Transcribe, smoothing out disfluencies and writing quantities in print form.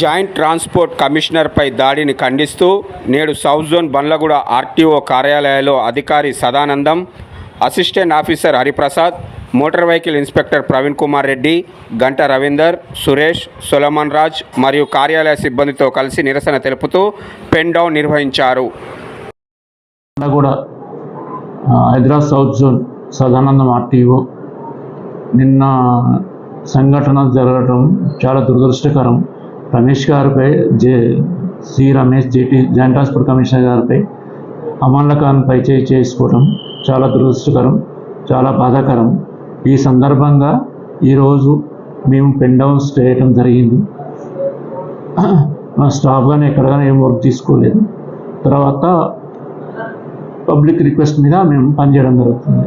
Joint transport కమిషనర్పై దాడిని ఖండిస్తూ నేడు సౌత్ జోన్ బండ్లగూడ ఆర్టీఓ కార్యాలయంలో అధికారి Sadanandam, assistant officer Hariprasad, motor vehicle inspector Praveen Kumar Reddy, గంట రవీందర్, సురేష్, సొలమన్ రాజ్ మరియు కార్యాలయ సిబ్బందితో కలిసి నిరసన తెలుపుతూ పెన్ డౌన్ నిర్వహించారు. Hyderabad south zone Sadanandam RTO నిన్న సంఘటన జరగడం చాలా దురదృష్టకరం. రమేష్ గారిపై రమేష్ జాయింట్ ట్రాన్స్పోర్ట్ కమిషనర్ గారిపై అమానకంపై చేసుకోవడం చాలా దురదృష్టకరం, చాలా బాధాకరం. ఈ సందర్భంగా ఈరోజు మేము పెన్ డౌన్ చేయడం జరిగింది. మా స్టాఫ్ కానీ ఎక్కడ కానీ ఏం వర్క్ తీసుకోలేదు. తర్వాత పబ్లిక్ రిక్వెస్ట్ మీద మేము పనిచేయడం జరుగుతుంది.